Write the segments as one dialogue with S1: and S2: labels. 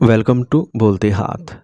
S1: Welcome to बोलते हाथ।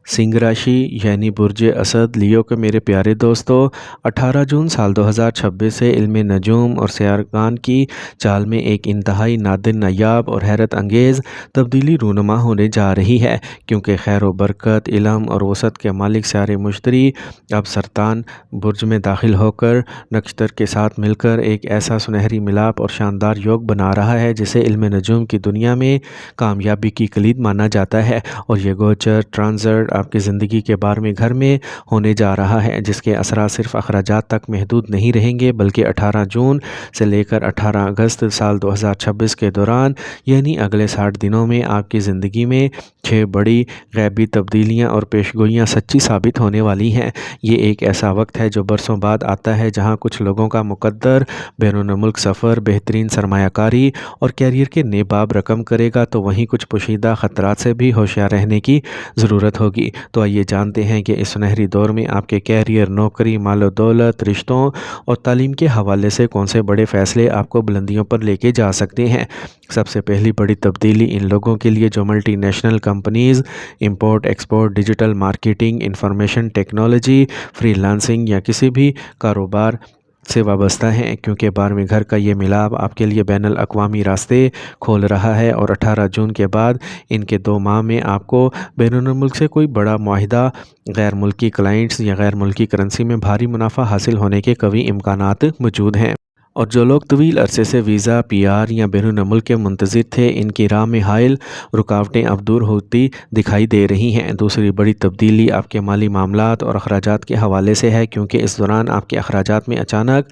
S1: सिंह राशि यानी बुर्ज असद लियो के मेरे प्यारे दोस्तों, 18 जून साल 2026 से इल्म नजूम और सयारगान की चाल में एक इंतहाई नादिर, नायाब और हैरत अंगेज़ तब्दीली रूनुमा होने जा रही है, क्योंकि खैर व बरकत, इल्म और वसत के मालिक सारे मुश्तरी अब सरतान बुर्ज में दाखिल होकर नक्षत्र के साथ मिलकर एक ऐसा सुनहरी मिलाप और शानदार योग बना रहा है जिसे इल्म नजूम की दुनिया में कामयाबी की कलीद माना जाता है। और ये गोचर ट्रांजिट आपकी ज़िंदगी के 12वें घर में होने जा रहा है, जिसके असरा सिर्फ अखराजात तक महदूद नहीं रहेंगे, बल्कि 18 जून से लेकर 18 अगस्त साल 2026 के दौरान यानी अगले 60 दिनों में आपकी ज़िंदगी में 6 बड़ी गैबी तब्दीलियाँ और पेशगोइयाँ सच्ची साबित होने वाली हैं। ये एक ऐसा वक्त है जो बरसों बाद आता है, जहाँ कुछ लोगों का मुकद्दर बैरून मुल्क सफ़र, बेहतरीन सरमायाकारी और कैरियर के नेबाब रकम करेगा, तो वहीं कुछ पोशीदा ख़तरात से भी होशियार रहने की ज़रूरत होगी। तो आइए जानते हैं कि इस सुनहरी दौर में आपके कैरियर, नौकरी, मालो दौलत, रिश्तों और तालीम के हवाले से कौन से बड़े फ़ैसले आपको बुलंदियों पर लेके जा सकते हैं। सबसे पहली बड़ी तब्दीली इन लोगों के लिए जो multi national companies, import export, digital marketing, information technology, freelancing या किसी भी कारोबार से वाबस्ता हैं, क्योंकि 12वें घर का ये मिलाप आपके लिए बैनुल अक़वामी रास्ते खोल रहा है। और 18 जून के बाद इनके 2 माह में आपको बैरून मुल्क से कोई बड़ा मुआहिदा, गैर मुल्की क्लाइंट्स या गैर मुल्की करेंसी में भारी मुनाफा हासिल होने के कवी इम्कानात मौजूद हैं। और जो लोग तवील अरसे से वीज़ा, पीआर या बैरून मुल्क के मुंतज़िर थे, इनकी राह में हाइल रुकावटें अब दूर होती दिखाई दे रही हैं। दूसरी बड़ी तब्दीली आपके माली मामलात और अखराजात के हवाले से है, क्योंकि इस दौरान आपके अखराजात में अचानक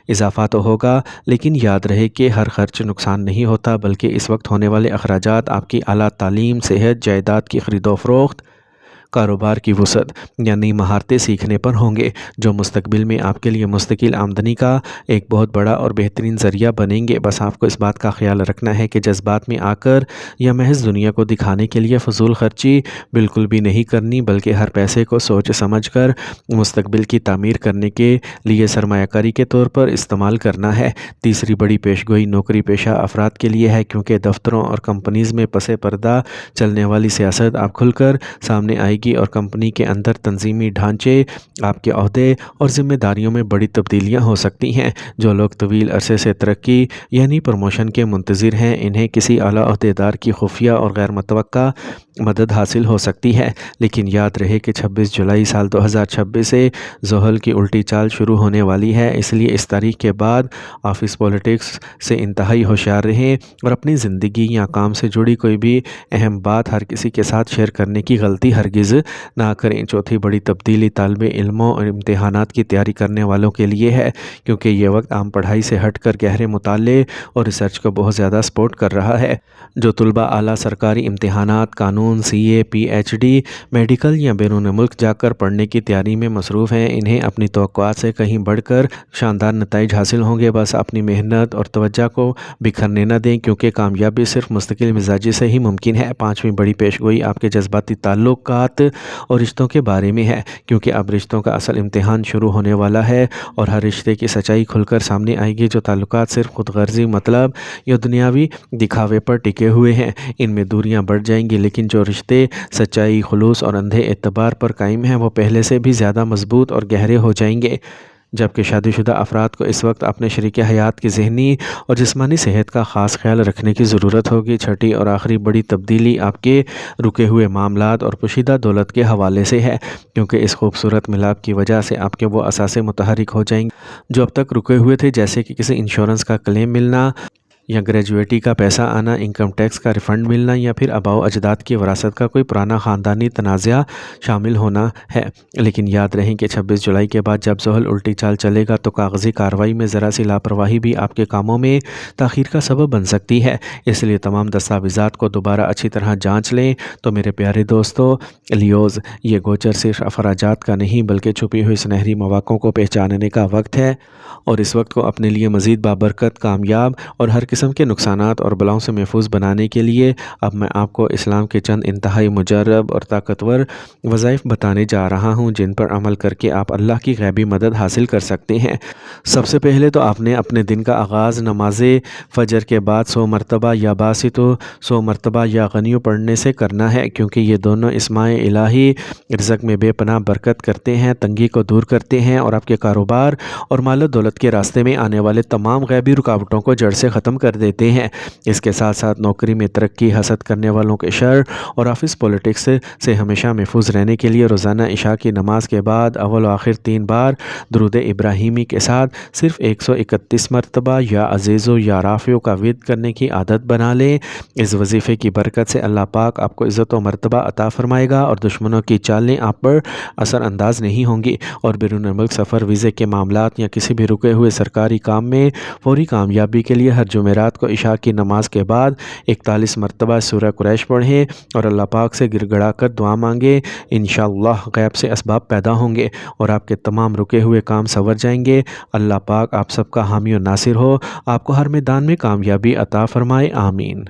S1: इजाफ़ा तो होगा, लेकिन याद रहे कि हर खर्च नुकसान नहीं होता, बल्कि इस वक्त होने वाले अखराजात आपकी आला तालीम, सेहत, जायदाद की ख़रीदो फ़रोख्त, कारोबार की वसअत यानी महारतें सीखने पर होंगे, जो मुस्तकबिल में आपके लिए मुस्तकिल आमदनी का एक बहुत बड़ा और बेहतरीन ज़रिया बनेंगे। बस आपको इस बात का ख्याल रखना है कि जज्बात में आकर या महज दुनिया को दिखाने के लिए फ़जूल खर्ची बिल्कुल भी नहीं करनी, बल्कि हर पैसे को सोच समझ कर मुस्तकबिल की तामीर करने के लिए सरमायाकारी के तौर पर इस्तेमाल करना है। तीसरी बड़ी पेशगोई नौकरी पेशा अफराद के लिए है, क्योंकि दफ्तरों और कंपनीज़ में पसे पर्दा चलने वाली सियासत अब खुलकर सामने आएगी और कंपनी के अंदर तंजीमी ढांचे, आपके ओहदे और ज़िम्मेदारियों में बड़ी तब्दीलियां हो सकती हैं। जो लोग तवील अरसे से तरक्की यानी प्रमोशन के मुंतज़िर हैं, इन्हें किसी आला ओहदेदार की खुफिया और गैर मुतवक्का मदद हासिल हो सकती है। लेकिन याद रहे कि 26 जुलाई साल 2026 से ज़ोहल की उल्टी चाल शुरू होने वाली है, इसलिए इस तारीख के बाद ऑफिस पॉलिटिक्स से इंतहाई होशियार रहें और अपनी ज़िंदगी या काम से जुड़ी कोई भी अहम बात हर किसी के साथ शेयर करने की गलती हरगिज़ ना करें। चौथी बड़ी तब्दीली तालिबे इल्मों और इम्तिहानात की तैयारी करने वालों के लिए है, क्योंकि ये वक्त आम पढ़ाई से हटकर गहरे मुताले और रिसर्च को बहुत ज़्यादा सपोर्ट कर रहा है। जो तुलबा आला सरकारी इम्तिहानात, कानून, सीए, पीएचडी, मेडिकल या बैरून मुल्क जाकर पढ़ने की तैयारी में मसरूफ़ हैं, इन्हें अपनी तवक्कुआत से कहीं बढ़कर शानदार नताइज हासिल होंगे। बस अपनी मेहनत और तवज्जो को बिखरने न दें, क्योंकि कामयाबी सिर्फ मुस्तकिल मिजाजी से ही मुमकिन है। पाँचवीं बड़ी पेशगोई आपके जज्बाती ताल्लुकात और रिश्तों के बारे में है, क्योंकि अब रिश्तों का असल इम्तिहान शुरू होने वाला है और हर रिश्ते की सच्चाई खुलकर सामने आएगी। जो ताल्लुकात सिर्फ खुदगर्जी, मतलब या दुनियावी दिखावे पर टिके हुए हैं, इनमें दूरियां बढ़ जाएंगी, लेकिन जो रिश्ते सच्चाई, खुलूस और अंधे एतबार पर कायम हैं, वो पहले से भी ज़्यादा मजबूत और गहरे हो जाएंगे। जबकि शादीशुदा अफराद को इस वक्त अपने शरीक हयात की ज़हनी और जिस्मानी सेहत का ख़ास ख्याल रखने की ज़रूरत होगी। छठी और आखिरी बड़ी तब्दीली आपके रुके हुए मामलात और पोशीदा दौलत के हवाले से है, क्योंकि इस खूबसूरत मिलाप की वजह से आपके वो असासे मुतहरिक हो जाएंगे जो अब तक रुके हुए थे, जैसे कि किसी इंश्योरेंस का क्लेम मिलना या ग्रेजुएटी का पैसा आना, इनकम टैक्स का रिफ़ंड मिलना या फिर आबाओ अजदाद की वरासत का कोई पुराना ख़ानदानी तनाज़ा शामिल होना है। लेकिन याद रहे कि 26 जुलाई के बाद जब ज़ोहल उल्टी चाल चलेगा, तो कागज़ी कार्रवाई में ज़रा सी लापरवाही भी आपके कामों में ताख़ीर का सबब बन सकती है। इसलिए तमाम दस्तावेज़ात को दोबारा अच्छी तरह जाँच लें। तो मेरे प्यारे दोस्तों, लियोज़, ये गोचर सिर्फ अखराजात का नहीं, बल्कि छुपी हुई सुनहरी मौक़ों को पहचानने का वक्त है। और इस वक्त को अपने लिए मज़ीद बाबरकत, कामयाब और हर किस्म قسم کے نقصانات اور بلاؤں سے محفوظ بنانے کے لیے اب میں آپ کو اسلام کے چند انتہائی مجرب اور طاقتور وظائف بتانے جا رہا ہوں جن پر عمل کر کے آپ اللہ کی غیبی مدد حاصل کر سکتے ہیں۔ سب سے پہلے تو آپ نے اپنے دن کا آغاز نماز فجر کے بعد 100 مرتبہ یا باسطو 100 مرتبہ یا غنیو پڑھنے سے کرنا ہے، کیونکہ یہ دونوں اسماء الہی رزق میں بے پناہ برکت کرتے ہیں، تنگی کو دور کرتے ہیں اور آپ کے کاروبار اور مال و دولت کے راستے میں آنے والے تمام غیبی رکاوٹوں کو جڑ سے ختم کر دیتے ہیں۔ اس کے ساتھ ساتھ نوکری میں ترقی، حسد کرنے والوں کے شر اور آفس پولیٹکس سے ہمیشہ محفوظ رہنے کے لیے روزانہ عشاء کی نماز کے بعد اول و آخر 3 بار درود ابراہیمی کے ساتھ صرف 131 مرتبہ یا عزیزو یا رافعو کا ورد کرنے کی عادت بنا لیں۔ اس وظیفے کی برکت سے اللہ پاک آپ کو عزت و مرتبہ عطا فرمائے گا اور دشمنوں کی چالیں آپ پر اثر انداز نہیں ہوں گی، اور بیرون ملک سفر، ویزے کے معاملات یا کسی بھی رکے ہوئے سرکاری کام میں فوری کامیابی کے لیے ہر جمعرات کو عشاء کی نماز کے بعد 41 مرتبہ سورہ قریش پڑھیں اور اللہ پاک سے گر گڑا کر دعا مانگیں۔ انشاءاللہ غیب سے اسباب پیدا ہوں گے اور آپ کے تمام رکے ہوئے کام سنور جائیں گے۔ اللہ پاک آپ سب کا حامی و ناصر ہو، آپ کو ہر میدان میں کامیابی عطا فرمائے، آمین۔